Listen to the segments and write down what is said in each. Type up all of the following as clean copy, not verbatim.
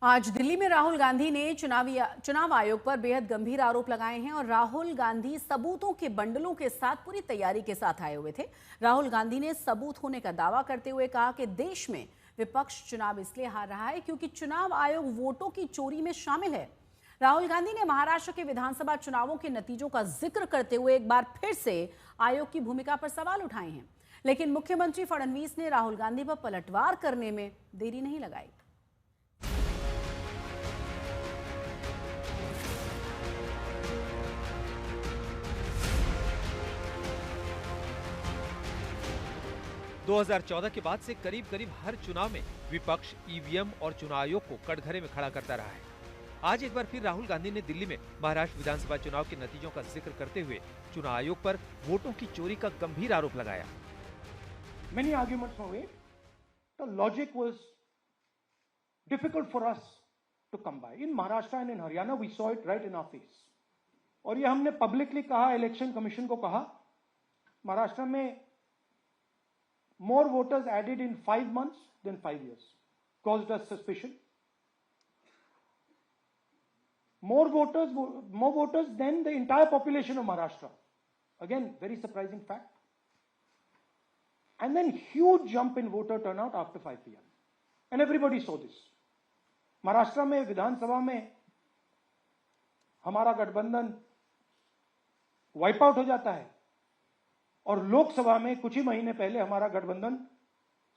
आज दिल्ली में राहुल गांधी ने चुनाव आयोग पर बेहद गंभीर आरोप लगाए हैं और राहुल गांधी सबूतों के बंडलों के साथ पूरी तैयारी के साथ आए हुए थे। राहुल गांधी ने सबूत होने का दावा करते हुए कहा कि देश में विपक्ष चुनाव इसलिए हार रहा है क्योंकि चुनाव आयोग वोटों की चोरी में शामिल है। राहुल गांधी ने महाराष्ट्र के विधानसभा चुनावों के नतीजों का जिक्र करते हुए एक बार फिर से आयोग की भूमिका पर सवाल उठाए हैं, लेकिन मुख्यमंत्री फडणवीस ने राहुल गांधी पर पलटवार करने में देरी नहीं लगाई। – 2014 के बाद से करीब करीब हर चुनाव में विपक्ष ईवीएम और चुनाव आयोग को कटघरे में खड़ा करता रहा है। आज एक बार फिर राहुल गांधी ने दिल्ली में महाराष्ट्र विधानसभा चुनाव के नतीजों का जिक्र करते हुए चुनाव आयोग पर वोटों की चोरी का गंभीर आरोप लगाया। Many arguments were made. The logic was difficult for us to come by. In Maharashtra and in Haryana, we saw it right in our face. और ये हमने पब्लिकली कहा, इलेक्शन कमीशन को कहा, महाराष्ट्र में more voters added in 5 months than 5 years caused us suspicion. More voters than the entire population of Maharashtra. Again, very surprising fact. And then huge jump in voter turnout after 5 p.m. And everybody saw this. Maharashtra में विधानसभा में हमारा गठबंधन wipe out हो जाता है और लोकसभा में कुछ ही महीने पहले हमारा गठबंधन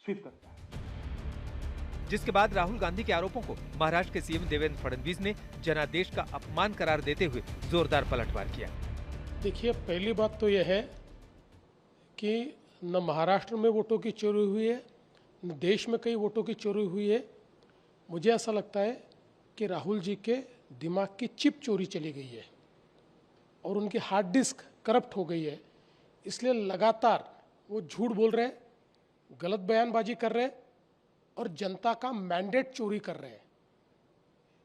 स्वीप करता है। जिसके बाद राहुल गांधी के आरोपों को महाराष्ट्र के सीएम देवेंद्र फडणवीस ने जनादेश का अपमान करार देते हुए जोरदार पलटवार किया। देखिए, पहली बात तो यह है कि न महाराष्ट्र में वोटों की चोरी हुई है, न देश में कई वोटों की चोरी हुई है। मुझे ऐसा लगता है कि राहुल जी के दिमाग की चिप चोरी चली गई है और उनकी हार्ड डिस्क करप्ट हो गई है। इसलिए लगातार वो झूठ बोल रहे हैं, गलत बयानबाजी कर रहे हैं और जनता का मैंडेट चोरी कर रहे हैं,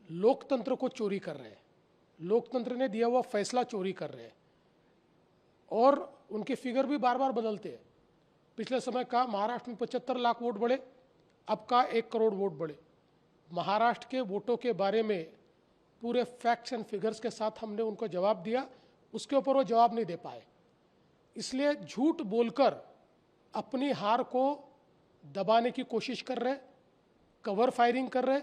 लोकतंत्र को चोरी कर रहे हैं, लोकतंत्र ने दिया हुआ फैसला चोरी कर रहे हैं। और उनके फिगर भी बार बार बदलते हैं। पिछले समय का महाराष्ट्र में 75 लाख वोट बढ़े, अब का 1 करोड़ वोट बढ़े। महाराष्ट्र के वोटों के बारे में पूरे फैक्ट्स एंड फिगर्स के साथ हमने उनको जवाब दिया, उसके ऊपर वो जवाब नहीं दे पाए। इसलिए झूठ बोलकर अपनी हार को दबाने की कोशिश कर रहे, कवर फायरिंग कर रहे